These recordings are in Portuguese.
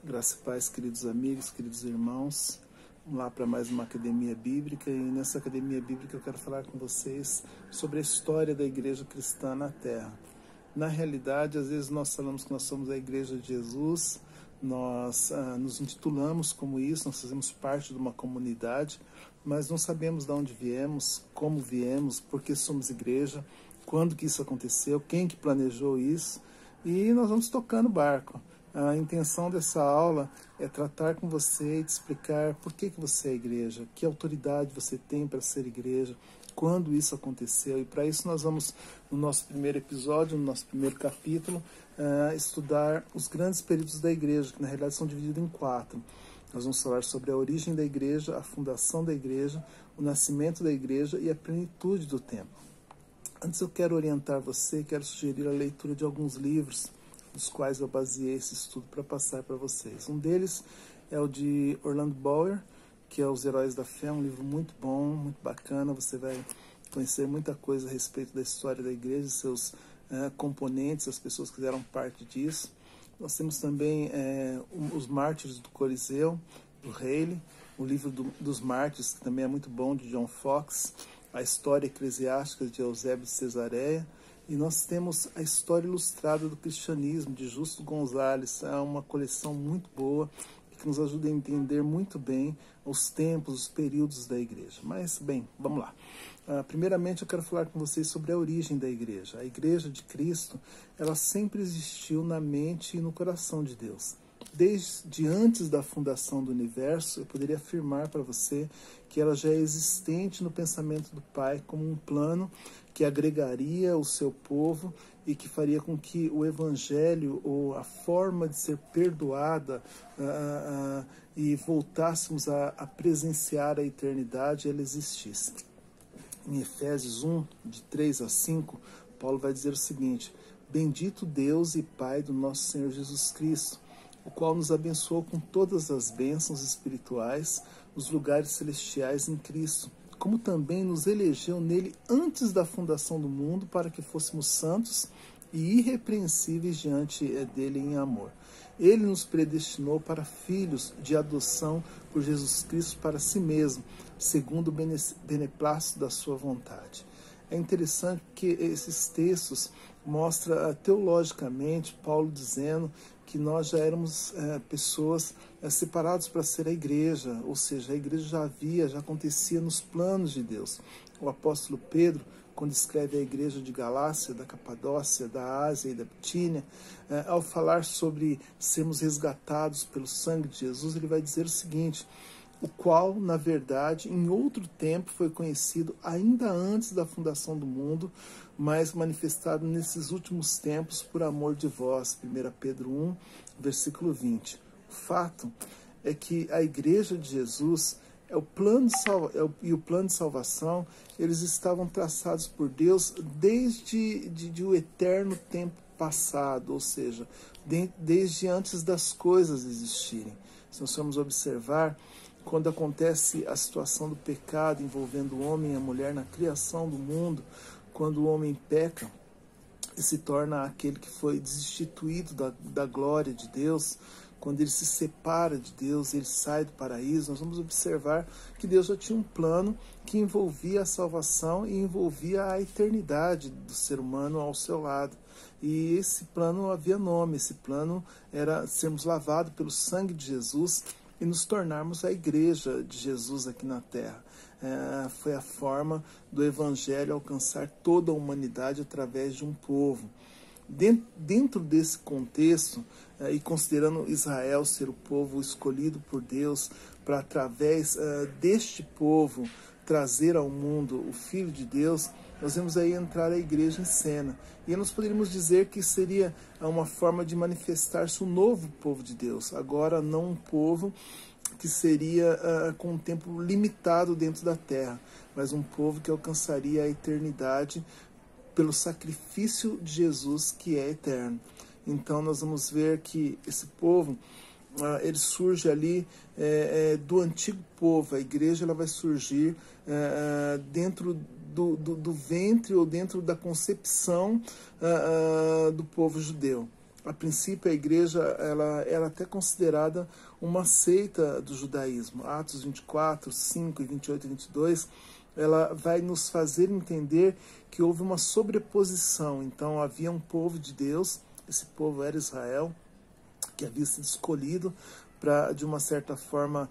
Graça e paz, queridos amigos, queridos irmãos. Vamos lá para mais uma Academia Bíblica, e nessa Academia Bíblica eu quero falar com vocês sobre a história da igreja cristã na Terra. Na realidade, às vezes nós falamos que nós somos a Igreja de Jesus, nós nos intitulamos como isso, nós fazemos parte de uma comunidade, mas não sabemos de onde viemos, como viemos, por que somos igreja, quando que isso aconteceu, quem que planejou isso, e nós vamos tocando o barco. A intenção dessa aula é tratar com você e te explicar por que você é igreja, que autoridade você tem para ser igreja, quando isso aconteceu. E para isso nós vamos, no nosso primeiro episódio, no nosso primeiro capítulo, estudar os grandes períodos da igreja, que na realidade são divididos em 4. Nós vamos falar sobre a origem da igreja, a fundação da igreja, o nascimento da igreja e a plenitude do tempo. Antes eu quero orientar você, quero sugerir a leitura de alguns livros dos quais eu baseei esse estudo para passar para vocês. Um deles é o de Orlando Bower, que é Os Heróis da Fé, um livro muito bom, muito bacana. Você vai conhecer muita coisa a respeito da história da igreja, seus componentes, as pessoas que fizeram parte disso. Nós temos também Os Mártires do Coliseu, do Haley, o livro dos Mártires, que também é muito bom, de John Fox, a História Eclesiástica de Eusébio de Cesareia, e nós temos a História Ilustrada do Cristianismo, de Justo Gonzalez. É uma coleção muito boa, que nos ajuda a entender muito bem os tempos, os períodos da igreja. Mas, bem, vamos lá. Primeiramente, eu quero falar com vocês sobre a origem da igreja. A igreja de Cristo, ela sempre existiu na mente e no coração de Deus. Desde antes da fundação do universo, eu poderia afirmar para você que ela já é existente no pensamento do Pai como um plano que agregaria o seu povo e que faria com que o evangelho, ou a forma de ser perdoada e voltássemos a presenciar a eternidade, ela existisse. Em Efésios 1, de 3 a 5, Paulo vai dizer o seguinte: Bendito Deus e Pai do nosso Senhor Jesus Cristo, o qual nos abençoou com todas as bênçãos espirituais nos lugares celestiais em Cristo, como também nos elegeu nele antes da fundação do mundo, para que fôssemos santos e irrepreensíveis diante dele em amor. Ele nos predestinou para filhos de adoção por Jesus Cristo para si mesmo, segundo o beneplácito da sua vontade. É interessante porque esses textos mostram teologicamente Paulo dizendo que nós já éramos pessoas separadas para ser a igreja, ou seja, a igreja já acontecia nos planos de Deus. O apóstolo Pedro, quando escreve a igreja de Galácia, da Capadócia, da Ásia e da Bitínia, ao falar sobre sermos resgatados pelo sangue de Jesus, ele vai dizer o seguinte: o qual, na verdade, em outro tempo foi conhecido ainda antes da fundação do mundo, mas manifestado nesses últimos tempos por amor de vós. 1 Pedro 1, versículo 20. O fato é que a igreja de Jesus e o plano de salvação, eles estavam traçados por Deus desde o eterno tempo passado, ou seja, desde antes das coisas existirem. Se nós formos observar, quando acontece a situação do pecado envolvendo o homem e a mulher na criação do mundo, quando o homem peca e se torna aquele que foi destituído da glória de Deus, quando ele se separa de Deus, ele sai do paraíso, nós vamos observar que Deus já tinha um plano que envolvia a salvação e envolvia a eternidade do ser humano ao seu lado. E esse plano havia nome, esse plano era sermos lavados pelo sangue de Jesus e nos tornarmos a igreja de Jesus aqui na Terra. Foi a forma do Evangelho alcançar toda a humanidade através de um povo. Dentro desse contexto, e considerando Israel ser o povo escolhido por Deus para, através deste povo, trazer ao mundo o Filho de Deus, nós vemos aí entrar a igreja em cena. E nós poderíamos dizer que seria uma forma de manifestar-se um novo povo de Deus. Agora não um povo que seria com um tempo limitado dentro da terra, mas um povo que alcançaria a eternidade pelo sacrifício de Jesus, que é eterno. Então nós vamos ver que esse povo, ele surge ali do antigo povo. A igreja ela vai surgir dentro do ventre ou dentro da concepção do povo judeu. A princípio, a igreja ela era até considerada uma seita do judaísmo. Atos 24, 5 e 28 e 22, ela vai nos fazer entender que houve uma sobreposição. Então, havia um povo de Deus, esse povo era Israel, que havia sido escolhido para, de uma certa forma,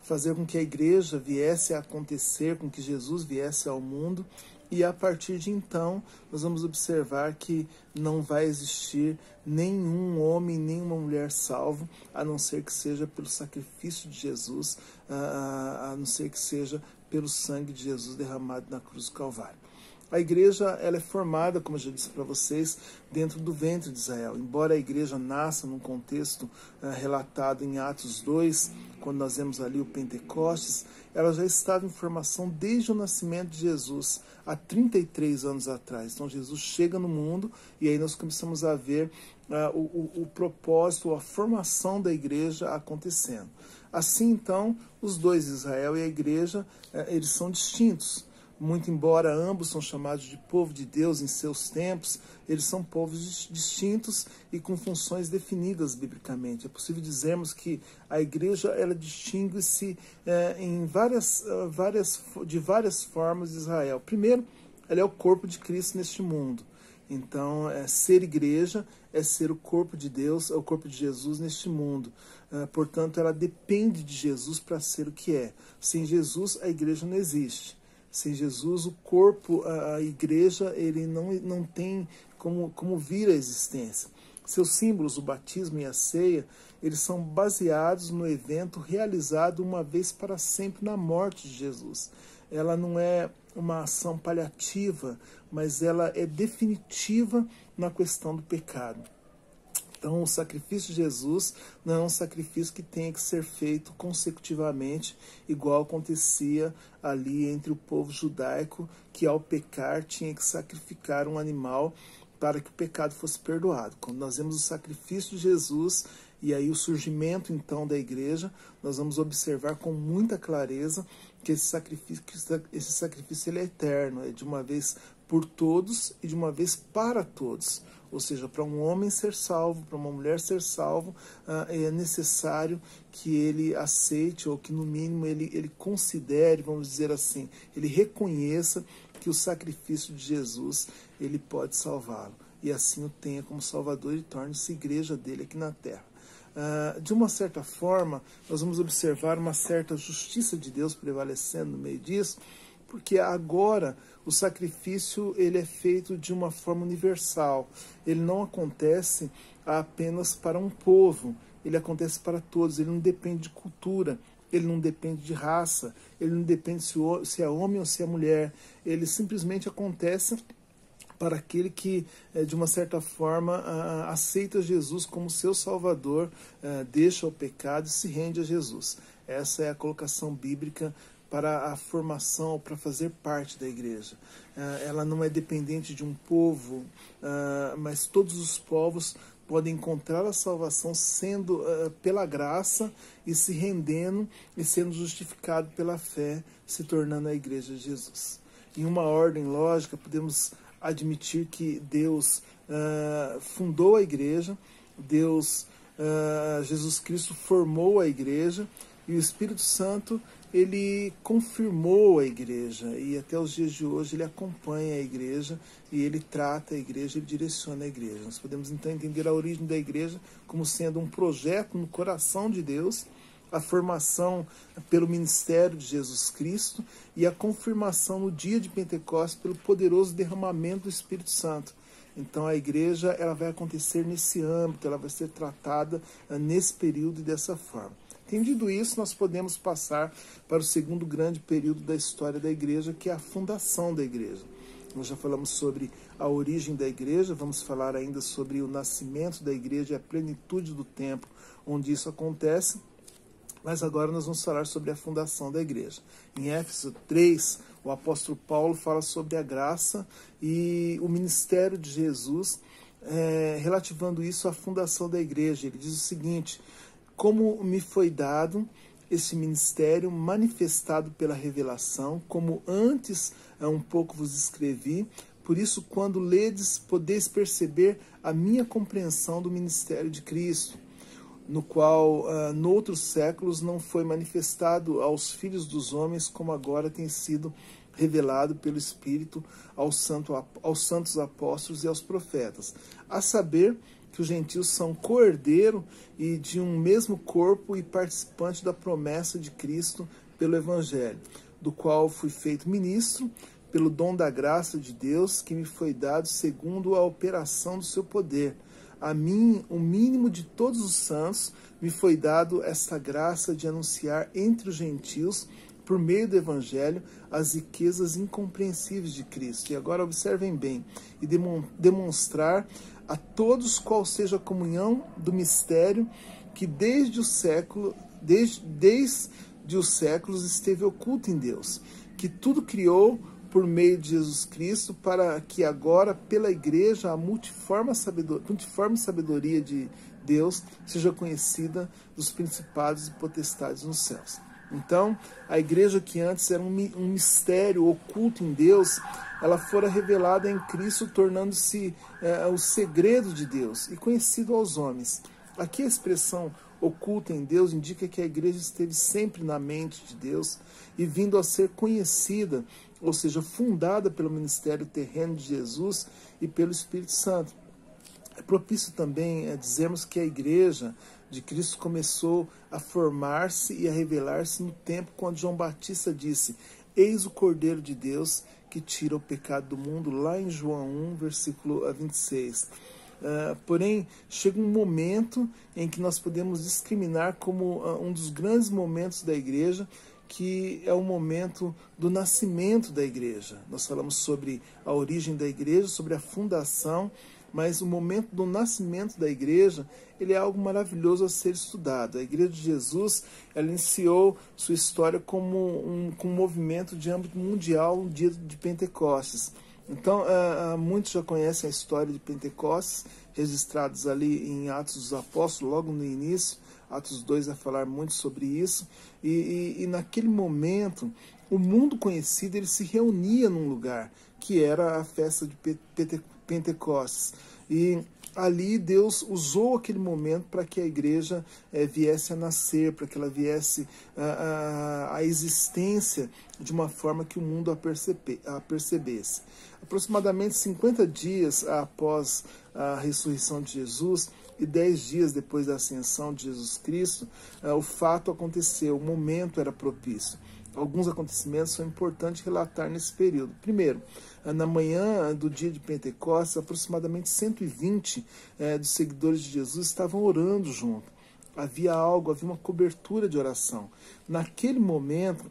fazer com que a igreja viesse a acontecer, com que Jesus viesse ao mundo. E a partir de então, nós vamos observar que não vai existir nenhum homem, nenhuma mulher salvo, a não ser que seja pelo sacrifício de Jesus, a não ser que seja pelo sangue de Jesus derramado na cruz do Calvário. A igreja ela é formada, como eu já disse para vocês, dentro do ventre de Israel. Embora a igreja nasça num contexto relatado em Atos 2, quando nós vemos ali o Pentecostes, ela já estava em formação desde o nascimento de Jesus, há 33 anos atrás. Então Jesus chega no mundo e aí nós começamos a ver o propósito, a formação da igreja acontecendo. Assim, então, os dois, Israel e a igreja, eles são distintos. Muito embora ambos são chamados de povo de Deus em seus tempos, eles são povos distintos e com funções definidas biblicamente. É possível dizermos que a igreja ela distingue-se de várias formas de Israel. Primeiro, ela é o corpo de Cristo neste mundo. Então, ser igreja é ser o corpo de Deus, é o corpo de Jesus neste mundo. Portanto, ela depende de Jesus para ser o que é. Sem Jesus, a igreja não existe. Sem Jesus, o corpo, a igreja, ele não tem como vir à existência. Seus símbolos, o batismo e a ceia, eles são baseados no evento realizado uma vez para sempre na morte de Jesus. Ela não é uma ação paliativa, mas ela é definitiva na questão do pecado. Então, o sacrifício de Jesus não é um sacrifício que tenha que ser feito consecutivamente, igual acontecia ali entre o povo judaico, que ao pecar tinha que sacrificar um animal para que o pecado fosse perdoado. Quando nós vemos o sacrifício de Jesus e aí o surgimento então da igreja, nós vamos observar com muita clareza que esse sacrifício ele é eterno, é de uma vez por todos e de uma vez para todos. Ou seja, para um homem ser salvo, para uma mulher ser salvo, é necessário que ele aceite, ou que no mínimo ele considere, vamos dizer assim, ele reconheça que o sacrifício de Jesus ele pode salvá-lo. E assim o tenha como Salvador e torne-se igreja dele aqui na terra. De uma certa forma, nós vamos observar uma certa justiça de Deus prevalecendo no meio disso, porque agora o sacrifício ele é feito de uma forma universal. Ele não acontece apenas para um povo, ele acontece para todos. Ele não depende de cultura, ele não depende de raça, ele não depende se é homem ou se é mulher. Ele simplesmente acontece para aquele que, de uma certa forma, aceita Jesus como seu Salvador, deixa o pecado e se rende a Jesus. Essa é a colocação bíblica para a formação, para fazer parte da igreja. Ela não é dependente de um povo, mas todos os povos podem encontrar a salvação sendo pela graça e se rendendo e sendo justificado pela fé, se tornando a igreja de Jesus. Em uma ordem lógica, podemos admitir que Deus fundou a igreja, Jesus Cristo formou a igreja e o Espírito Santo ele confirmou a igreja e até os dias de hoje ele acompanha a igreja e ele trata a igreja, ele direciona a igreja. Nós podemos então entender a origem da igreja como sendo um projeto no coração de Deus, a formação pelo ministério de Jesus Cristo e a confirmação no dia de Pentecostes pelo poderoso derramamento do Espírito Santo. Então a igreja ela vai acontecer nesse âmbito, ela vai ser tratada nesse período e dessa forma. Entendido isso, nós podemos passar para o segundo grande período da história da igreja, que é a fundação da igreja. Nós já falamos sobre a origem da igreja, vamos falar ainda sobre o nascimento da igreja e a plenitude do tempo onde isso acontece, mas agora nós vamos falar sobre a fundação da igreja. Em Éfeso 3, o apóstolo Paulo fala sobre a graça e o ministério de Jesus, relativando isso à fundação da igreja. Ele diz o seguinte: como me foi dado esse ministério manifestado pela revelação, como antes um pouco vos escrevi, Por isso, quando ledes, podeis perceber a minha compreensão do ministério de Cristo, no qual, noutros séculos, não foi manifestado aos filhos dos homens, como agora tem sido revelado pelo Espírito aos santos apóstolos e aos profetas, a saber que os gentios são co-herdeiro e de um mesmo corpo e participante da promessa de Cristo pelo Evangelho, do qual fui feito ministro, pelo dom da graça de Deus, que me foi dado segundo a operação do seu poder. A mim, o mínimo de todos os santos, me foi dado esta graça de anunciar entre os gentios, por meio do Evangelho, as riquezas incompreensíveis de Cristo. E agora observem bem, e demonstrar a todos qual seja a comunhão do mistério que desde os séculos esteve oculto em Deus, que tudo criou por meio de Jesus Cristo, para que agora, pela Igreja, a multiforme sabedoria de Deus seja conhecida dos principados e potestades nos céus. Então, a Igreja, que antes era um mistério oculto em Deus, ela fora revelada em Cristo, tornando-se o segredo de Deus e conhecido aos homens. Aqui a expressão oculta em Deus indica que a Igreja esteve sempre na mente de Deus e vindo a ser conhecida, ou seja, fundada pelo ministério terreno de Jesus e pelo Espírito Santo. É propício também dizermos que a Igreja de Cristo começou a formar-se e a revelar-se no tempo quando João Batista disse: eis o Cordeiro de Deus que tira o pecado do mundo, lá em João 1, versículo 26. Porém, chega um momento em que nós podemos discriminar como um dos grandes momentos da Igreja, que é o momento do nascimento da Igreja. Nós falamos sobre a origem da Igreja, sobre a fundação, mas o momento do nascimento da Igreja, ele é algo maravilhoso a ser estudado. A Igreja de Jesus, ela iniciou sua história como um movimento de âmbito mundial no dia de Pentecostes. Então, muitos já conhecem a história de Pentecostes, registrados ali em Atos dos Apóstolos, logo no início. Atos 2 vai falar muito sobre isso. E naquele momento, o mundo conhecido ele se reunia num lugar, que era a festa de Pentecostes. E ali Deus usou aquele momento para que a Igreja viesse a nascer, para que ela viesse à existência de uma forma que o mundo a percebesse. Aproximadamente 50 dias após a ressurreição de Jesus e 10 dias depois da ascensão de Jesus Cristo, o fato aconteceu, o momento era propício. Alguns acontecimentos são importantes relatar nesse período. Primeiro, na manhã do dia de Pentecostes, aproximadamente 120 dos seguidores de Jesus estavam orando junto. Havia uma cobertura de oração. Naquele momento,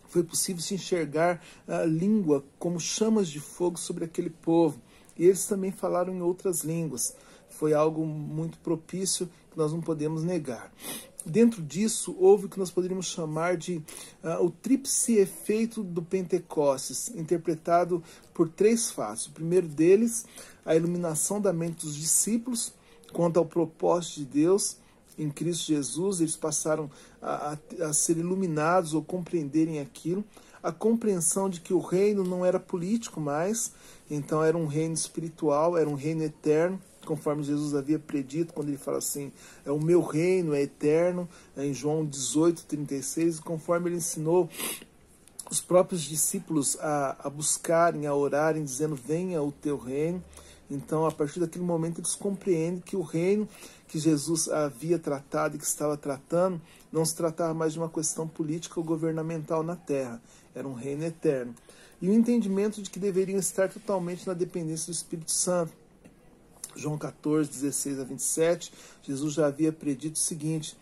foi possível se enxergar a língua como chamas de fogo sobre aquele povo. E eles também falaram em outras línguas. Foi algo muito propício que nós não podemos negar. Dentro disso, houve o que nós poderíamos chamar de o tríplice efeito do Pentecostes, interpretado por 3 fatos. O primeiro deles, a iluminação da mente dos discípulos quanto ao propósito de Deus em Cristo Jesus. Eles passaram a ser iluminados ou compreenderem aquilo. A compreensão de que o reino não era político mais, então era um reino espiritual, era um reino eterno, conforme Jesus havia predito, quando ele fala assim, o meu reino é eterno, em João 18:36, conforme ele ensinou os próprios discípulos a buscarem, a orarem, dizendo, venha o teu reino. Então, a partir daquele momento, eles compreendem que o reino que Jesus havia tratado e que estava tratando, não se tratava mais de uma questão política ou governamental na terra, era um reino eterno. E o entendimento de que deveriam estar totalmente na dependência do Espírito Santo. João 14, 16 a 27, Jesus já havia predito o seguinte: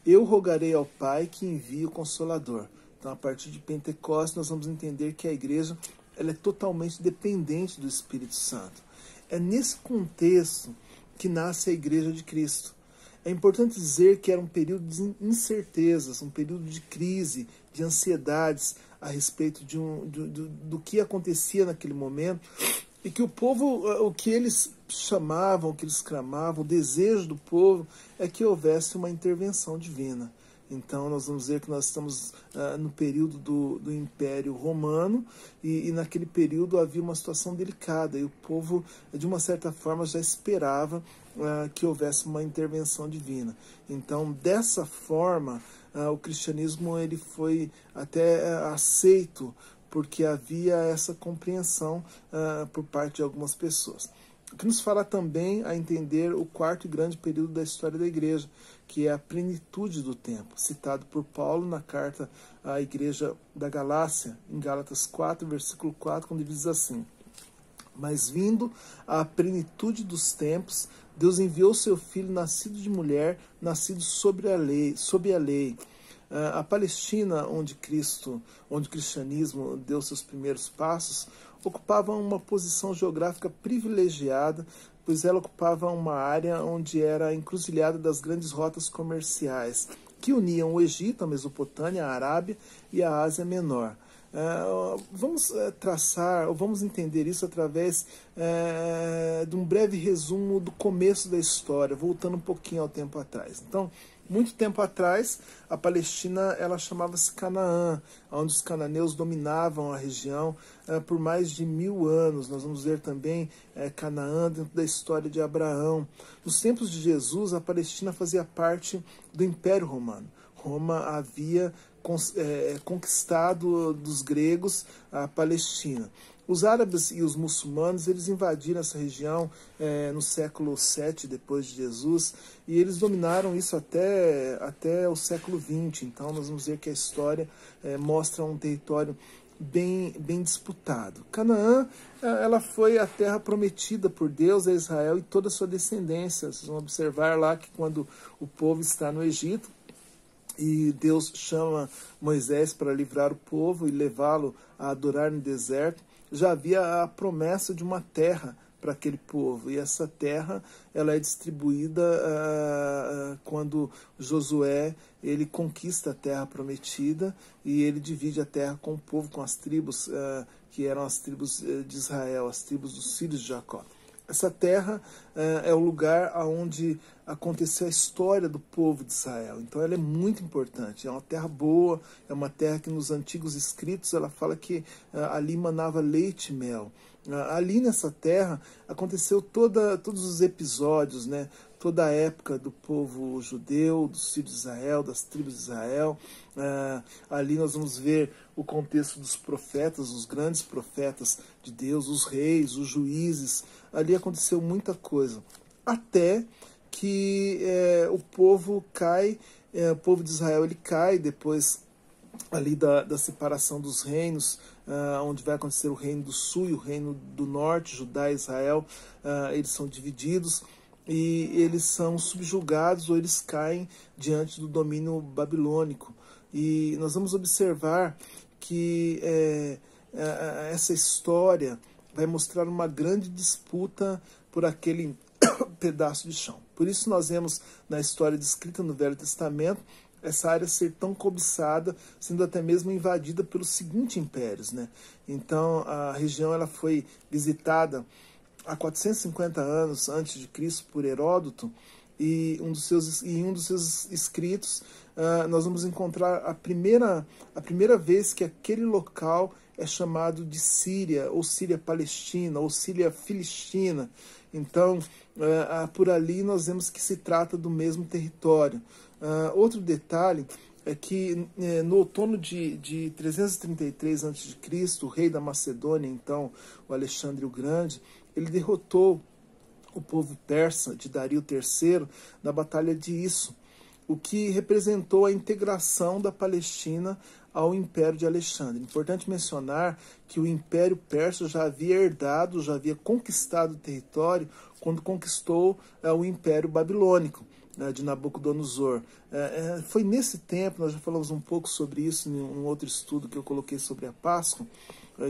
eu rogarei ao Pai que envie o Consolador. Então, a partir de Pentecostes, nós vamos entender que a Igreja ela é totalmente dependente do Espírito Santo. É nesse contexto que nasce a Igreja de Cristo. É importante dizer que era um período de incertezas, um período de crise, de ansiedades a respeito do que acontecia naquele momento, e que o povo, o que eles chamavam, o que eles clamavam, o desejo do povo é que houvesse uma intervenção divina. Então nós vamos ver que nós estamos no período do Império Romano, e naquele período havia uma situação delicada, e o povo, de uma certa forma, já esperava que houvesse uma intervenção divina. Então, dessa forma, o cristianismo ele foi até aceito, porque havia essa compreensão por parte de algumas pessoas. O que nos fala também a entender o quarto e grande período da história da igreja, que é a plenitude do tempo, citado por Paulo na carta à igreja da Galácia, em Gálatas 4, versículo 4, quando ele diz assim: mas vindo à plenitude dos tempos, Deus enviou seu Filho, nascido de mulher, nascido sob a lei. A Palestina, onde o cristianismo deu seus primeiros passos, ocupava uma posição geográfica privilegiada, pois ela ocupava uma área onde era a encruzilhada das grandes rotas comerciais, que uniam o Egito, a Mesopotâmia, a Arábia e a Ásia Menor. Vamos vamos entender isso através de um breve resumo do começo da história, voltando um pouquinho ao tempo atrás. Então, muito tempo atrás, a Palestina ela chamava-se Canaã, onde os cananeus dominavam a região por mais de 1000 anos. Nós vamos ver também Canaã dentro da história de Abraão. Nos tempos de Jesus, a Palestina fazia parte do Império Romano. Roma havia conquistado dos gregos a Palestina. Os árabes e os muçulmanos eles invadiram essa região no século VII depois de Jesus, e eles dominaram isso até o século XX. Então nós vamos ver que a história mostra um território bem disputado. Canaã ela foi a terra prometida por Deus a Israel e toda a sua descendência. Vocês vão observar lá que quando o povo está no Egito, e Deus chama Moisés para livrar o povo e levá-lo a adorar no deserto, já havia a promessa de uma terra para aquele povo. E essa terra ela é distribuída quando Josué ele conquista a terra prometida, e ele divide a terra com o povo, com as tribos que eram as tribos de Israel, as tribos dos filhos de Jacó. Essa terra é o lugar onde aconteceu a história do povo de Israel. Então ela é muito importante, é uma terra boa, é uma terra que nos antigos escritos ela fala que ali manava leite e mel. Ali nessa terra aconteceu todos os episódios, né? Toda a época do povo judeu, dos filhos de Israel, das tribos de Israel. Ali nós vamos ver o contexto dos profetas, os grandes profetas de Deus, os reis, os juízes. Ali aconteceu muita coisa, até que o povo cai, o povo de Israel ele cai depois ali da separação dos reinos, onde vai acontecer o reino do sul e o reino do norte, Judá e Israel. Eles são divididos e eles são subjugados, ou eles caem diante do domínio babilônico. E nós vamos observar que essa história vai mostrar uma grande disputa por aquele pedaço de chão. Por isso nós vemos na história descrita no Velho Testamento essa área ser tão cobiçada, sendo até mesmo invadida pelos seguintes impérios, né? Então a região ela foi visitada há 450 anos antes de Cristo por Heródoto, e em um dos seus escritos nós vamos encontrar a primeira vez que aquele local é chamado de Síria, ou Síria Palestina, ou Síria Filistina. Então, por ali nós vemos que se trata do mesmo território. Outro detalhe é que no outono de 333 a.C., o rei da Macedônia, então o Alexandre o Grande, ele derrotou o povo persa de Dario III na Batalha de Isso, o que representou a integração da Palestina ao Império de Alexandre. Importante mencionar que o Império Persa já havia conquistado o território quando conquistou o Império Babilônico, de Nabucodonosor. Foi nesse tempo, nós já falamos um pouco sobre isso em um outro estudo que eu coloquei sobre a Páscoa,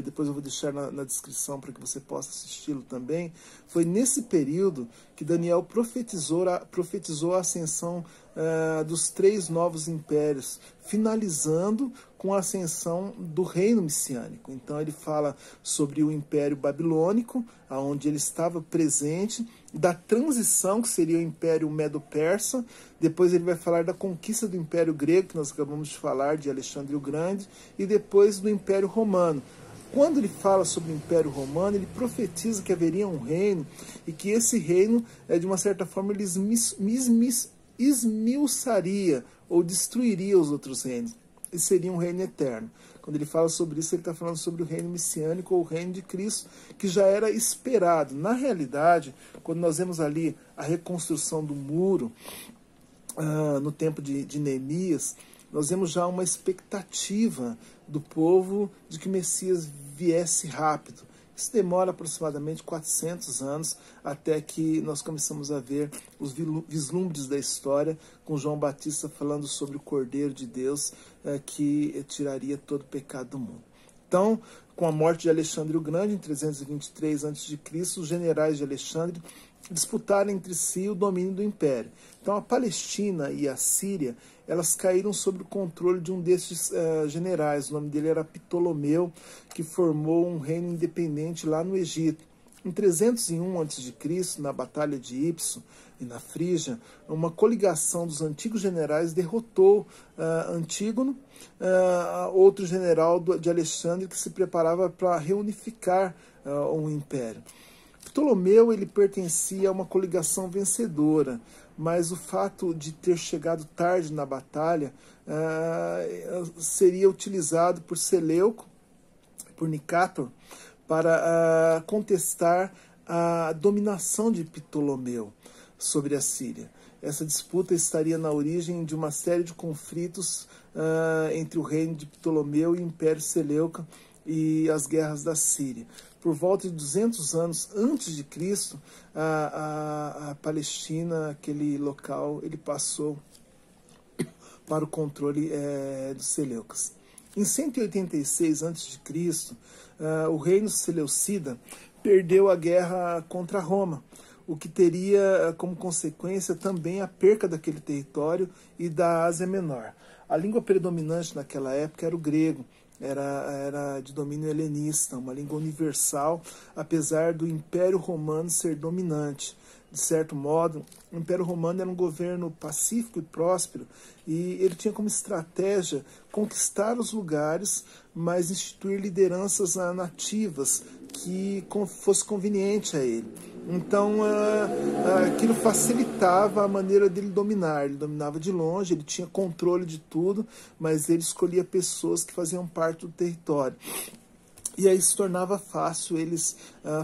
depois eu vou deixar na descrição para que você possa assisti-lo também. Foi nesse período que Daniel profetizou a ascensão dos 3 novos impérios, finalizando com a ascensão do reino messiânico. Então ele fala sobre o Império Babilônico, onde ele estava presente, da transição que seria o Império Medo-Persa, Depois ele vai falar da conquista do Império Grego, que nós acabamos de falar, de Alexandre o Grande, e depois do Império Romano. Quando ele fala sobre o Império Romano, ele profetiza que haveria um reino e que esse reino, de uma certa forma, ele esmiuçaria ou destruiria os outros reinos. E seria um reino eterno. Quando ele fala sobre isso, ele está falando sobre o reino messiânico ou o reino de Cristo, que já era esperado. Na realidade, quando nós vemos ali a reconstrução do muro, no tempo de Neemias, nós vemos já uma expectativa do povo de que o Messias viesse rápido. Isso demora aproximadamente 400 anos até que nós começamos a ver os vislumbres da história, com João Batista falando sobre o Cordeiro de Deus que tiraria todo o pecado do mundo. Então, com a morte de Alexandre o Grande, em 323 a.C., os generais de Alexandre disputaram entre si o domínio do império. Então, a Palestina e a Síria, elas caíram sob o controle de um desses generais. O nome dele era Ptolomeu, que formou um reino independente lá no Egito. Em 301 a.C., na Batalha de Ípso e na Frígia, uma coligação dos antigos generais derrotou Antígono, outro general de Alexandre que se preparava para reunificar o império. Ptolomeu, ele pertencia a uma coligação vencedora, mas o fato de ter chegado tarde na batalha seria utilizado por Seleuco, por Nicator, para contestar a dominação de Ptolomeu sobre a Síria. Essa disputa estaria na origem de uma série de conflitos entre o reino de Ptolomeu e o Império Seleuca e as guerras da Síria. Por volta de 200 anos antes de Cristo, a Palestina, aquele local, ele passou para o controle dos Seleucas. Em 186 a.C., o reino seleucida perdeu a guerra contra Roma, o que teria como consequência também a perca daquele território e da Ásia Menor. A língua predominante naquela época era o grego, era de domínio helenista, uma língua universal, apesar do Império Romano ser dominante. De certo modo, o Império Romano era um governo pacífico e próspero, e ele tinha como estratégia conquistar os lugares, mas instituir lideranças nativas que fosse conveniente a ele. Então, aquilo facilitava a maneira dele dominar. Ele dominava de longe, ele tinha controle de tudo, mas ele escolhia pessoas que faziam parte do território. E aí se tornava fácil eles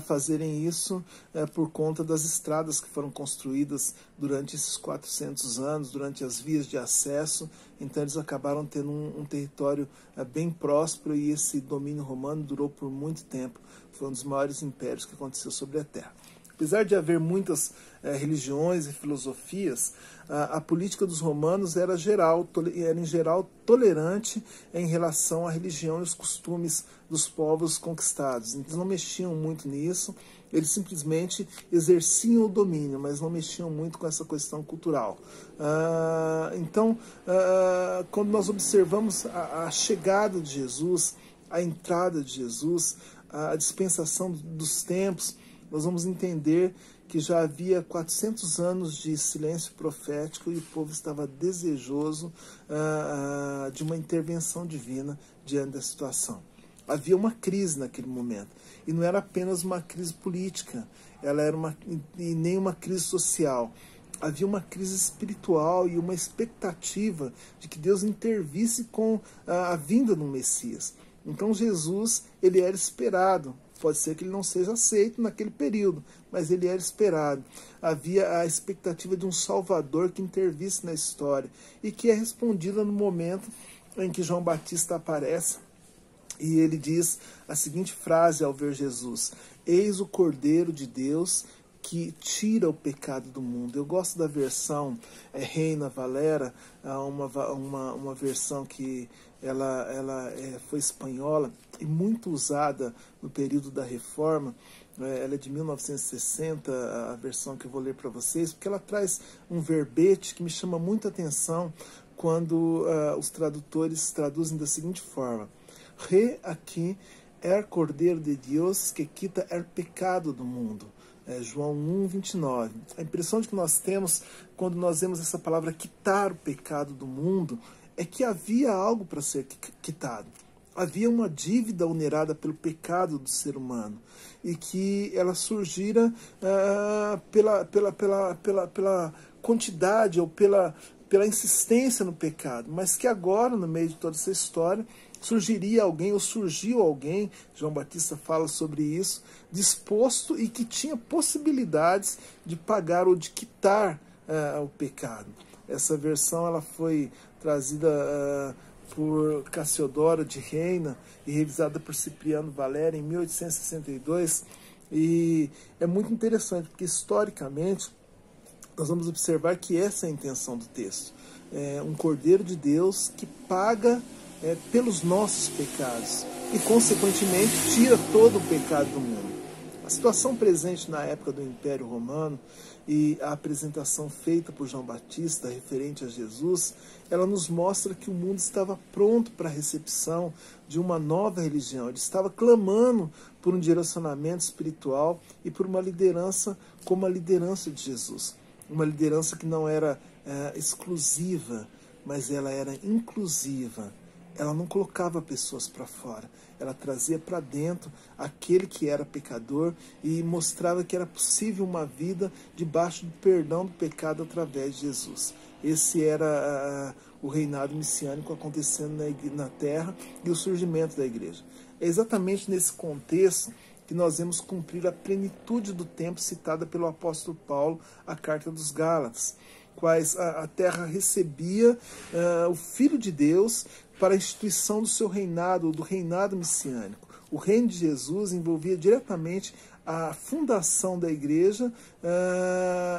fazerem isso por conta das estradas que foram construídas durante esses 400 anos, durante as vias de acesso. Então eles acabaram tendo um território bem próspero, e esse domínio romano durou por muito tempo. Foi um dos maiores impérios que aconteceu sobre a Terra. Apesar de haver muitas religiões e filosofias, a política dos romanos era em geral tolerante em relação à religião e os costumes dos povos conquistados. Eles não mexiam muito nisso, eles simplesmente exerciam o domínio, mas não mexiam muito com essa questão cultural. Então, quando nós observamos a chegada de Jesus, a entrada de Jesus, a dispensação dos tempos, nós vamos entender que já havia 400 anos de silêncio profético e o povo estava desejoso de uma intervenção divina diante da situação. Havia uma crise naquele momento, e não era apenas uma crise política, ela era e nem uma crise social. Havia uma crise espiritual e uma expectativa de que Deus intervisse com a vinda do Messias. Então Jesus, ele era esperado. Pode ser que ele não seja aceito naquele período, mas ele era esperado. Havia a expectativa de um Salvador que intervisse na história, e que é respondida no momento em que João Batista aparece, e ele diz a seguinte frase ao ver Jesus: eis o Cordeiro de Deus que tira o pecado do mundo. Eu gosto da versão Reina Valera, uma versão que ela foi espanhola e muito usada no período da Reforma. Ela é de 1960, a versão que eu vou ler para vocês, porque ela traz um verbete que me chama muita atenção quando os tradutores traduzem da seguinte forma: Re aqui é Cordeiro de Deus que quita o pecado do mundo. João 1, 29. A impressão de que nós temos quando nós vemos essa palavra quitar o pecado do mundo é que havia algo para ser quitado. Havia uma dívida onerada pelo pecado do ser humano e que ela surgira pela quantidade ou pela insistência no pecado, mas que agora, no meio de toda essa história, surgiria alguém, ou surgiu alguém, João Batista fala sobre isso, disposto e que tinha possibilidades de pagar ou de quitar o pecado. Essa versão ela foi trazida por Cassiodoro de Reina e revisada por Cipriano Valério em 1862, e é muito interessante porque historicamente nós vamos observar que essa é a intenção do texto. Um Cordeiro de Deus que paga pelos nossos pecados e, consequentemente, tira todo o pecado do mundo. A situação presente na época do Império Romano e a apresentação feita por João Batista referente a Jesus, ela nos mostra que o mundo estava pronto para a recepção de uma nova religião. Ele estava clamando por um direcionamento espiritual e por uma liderança como a liderança de Jesus. Uma liderança que não era exclusiva, mas ela era inclusiva. Ela não colocava pessoas para fora, ela trazia para dentro aquele que era pecador e mostrava que era possível uma vida debaixo do perdão do pecado através de Jesus. Esse era o reinado messiânico acontecendo na terra e o surgimento da igreja. É exatamente nesse contexto que nós vemos cumprir a plenitude do tempo citada pelo apóstolo Paulo, a carta dos Gálatas, quais a terra recebia o Filho de Deus para a instituição do seu reinado, do reinado messiânico. O reino de Jesus envolvia diretamente a fundação da igreja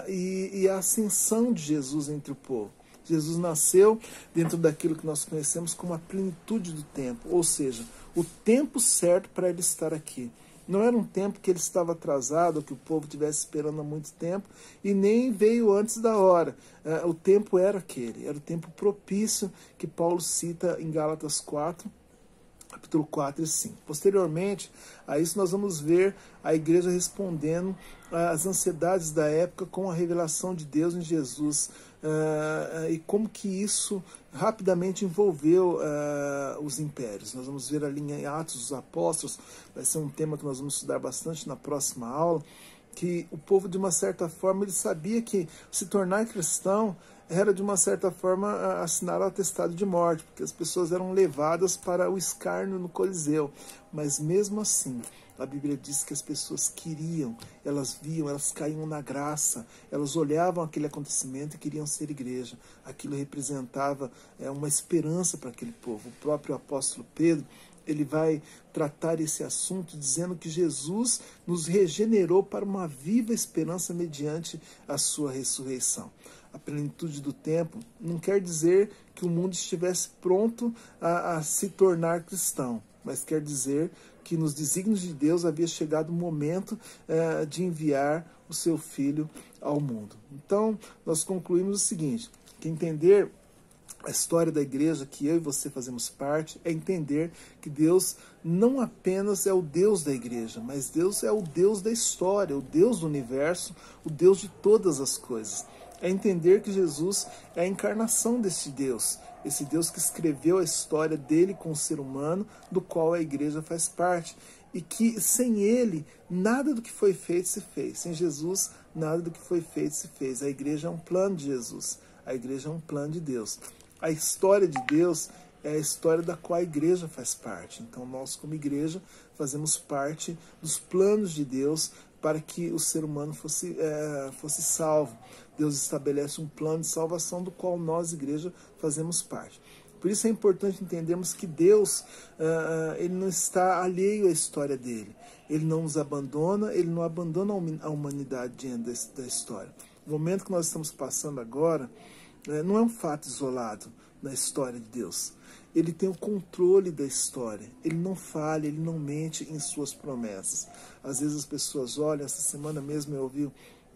e a ascensão de Jesus entre o povo. Jesus nasceu dentro daquilo que nós conhecemos como a plenitude do tempo, ou seja, o tempo certo para ele estar aqui. Não era um tempo que ele estava atrasado, ou que o povo estivesse esperando há muito tempo, e nem veio antes da hora. O tempo era aquele, era o tempo propício que Paulo cita em Gálatas 4, capítulo 4 e 5. Posteriormente a isso, nós vamos ver a igreja respondendo às ansiedades da época com a revelação de Deus em Jesus, e como que isso rapidamente envolveu os impérios. Nós vamos ver ali em Atos dos Apóstolos, vai ser um tema que nós vamos estudar bastante na próxima aula, que o povo, de uma certa forma, ele sabia que se tornar cristão era, de uma certa forma, assinar o atestado de morte, porque as pessoas eram levadas para o escárnio no Coliseu. Mas mesmo assim, a Bíblia diz que as pessoas queriam, elas viam, elas caíam na graça, elas olhavam aquele acontecimento e queriam ser igreja. Aquilo representava uma esperança para aquele povo. O próprio apóstolo Pedro, ele vai tratar esse assunto dizendo que Jesus nos regenerou para uma viva esperança mediante a sua ressurreição. A plenitude do tempo não quer dizer que o mundo estivesse pronto a se tornar cristão, mas quer dizer que nos desígnios de Deus havia chegado o momento de enviar o seu Filho ao mundo. Então, nós concluímos o seguinte, que entender a história da igreja, que eu e você fazemos parte, é entender que Deus não apenas é o Deus da igreja, mas Deus é o Deus da história, o Deus do universo, o Deus de todas as coisas. É entender que Jesus é a encarnação desse Deus, esse Deus que escreveu a história dele com o ser humano, do qual a igreja faz parte, e que sem ele, nada do que foi feito se fez. Sem Jesus, nada do que foi feito se fez. A igreja é um plano de Jesus, a igreja é um plano de Deus. A história de Deus é a história da qual a igreja faz parte. Então nós, como igreja, fazemos parte dos planos de Deus para que o ser humano fosse salvo. Deus estabelece um plano de salvação do qual nós, igreja, fazemos parte. Por isso é importante entendermos que Deus ele não está alheio à história dele. Ele não nos abandona, ele não abandona a humanidade diante da história. O momento que nós estamos passando agora não é um fato isolado na história de Deus. Ele tem o controle da história. Ele não falha, ele não mente em suas promessas. Às vezes as pessoas olham, essa semana mesmo eu ouvi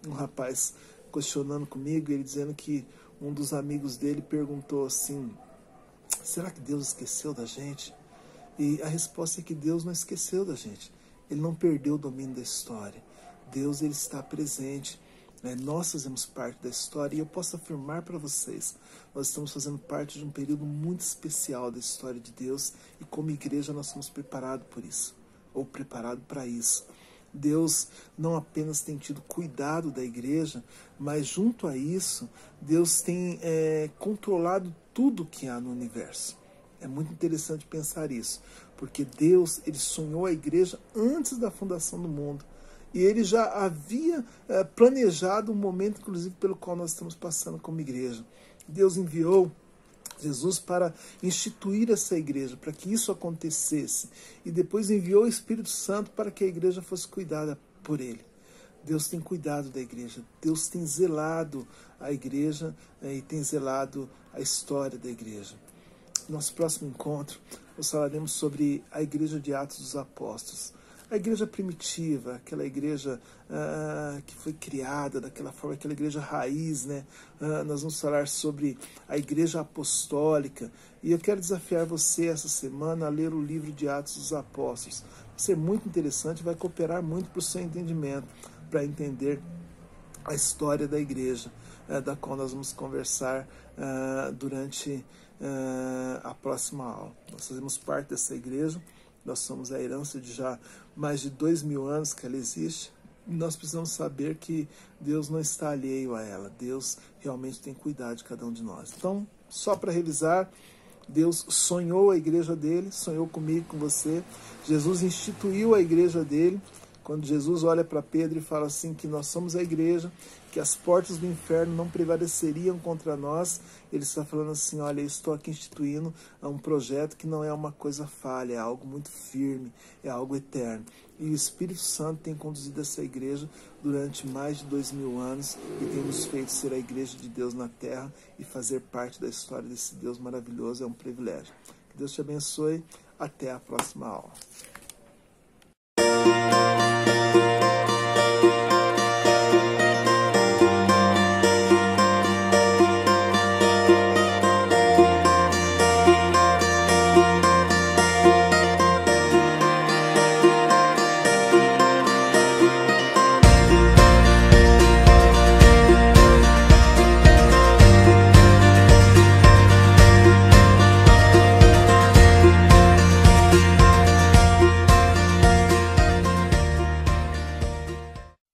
um rapaz questionando comigo, ele dizendo que um dos amigos dele perguntou assim, será que Deus esqueceu da gente? E a resposta é que Deus não esqueceu da gente. Ele não perdeu o domínio da história. Deus ele está presente. Nós fazemos parte da história e eu posso afirmar para vocês, nós estamos fazendo parte de um período muito especial da história de Deus e como igreja nós somos preparados por isso, ou preparados para isso. Deus não apenas tem tido cuidado da igreja, mas junto a isso, Deus tem controlado tudo que há no universo. É muito interessante pensar isso, porque Deus ele sonhou a igreja antes da fundação do mundo. E ele já havia planejado um momento, inclusive, pelo qual nós estamos passando como igreja. Deus enviou Jesus para instituir essa igreja, para que isso acontecesse. E depois enviou o Espírito Santo para que a igreja fosse cuidada por ele. Deus tem cuidado da igreja. Deus tem zelado a igreja e tem zelado a história da igreja. Nosso próximo encontro, nós falaremos sobre a igreja de Atos dos Apóstolos. A igreja primitiva, aquela igreja que foi criada daquela forma, aquela igreja raiz, né? Nós vamos falar sobre a igreja apostólica. E eu quero desafiar você essa semana a ler o livro de Atos dos Apóstolos. Vai ser muito interessante, vai cooperar muito para o seu entendimento, para entender a história da igreja, da qual nós vamos conversar durante a próxima aula. Nós fazemos parte dessa igreja. Nós somos a herança de já mais de 2000 anos que ela existe. E nós precisamos saber que Deus não está alheio a ela. Deus realmente tem cuidado de cada um de nós. Então, só para revisar, Deus sonhou a igreja dele, sonhou comigo, com você. Jesus instituiu a igreja dele. Quando Jesus olha para Pedro e fala assim que nós somos a igreja, que as portas do inferno não prevaleceriam contra nós, ele está falando assim, olha, eu estou aqui instituindo um projeto que não é uma coisa falha, é algo muito firme, é algo eterno. E o Espírito Santo tem conduzido essa igreja durante mais de 2000 anos e tem nos feito ser a igreja de Deus na terra e fazer parte da história desse Deus maravilhoso, é um privilégio. Que Deus te abençoe, até a próxima aula.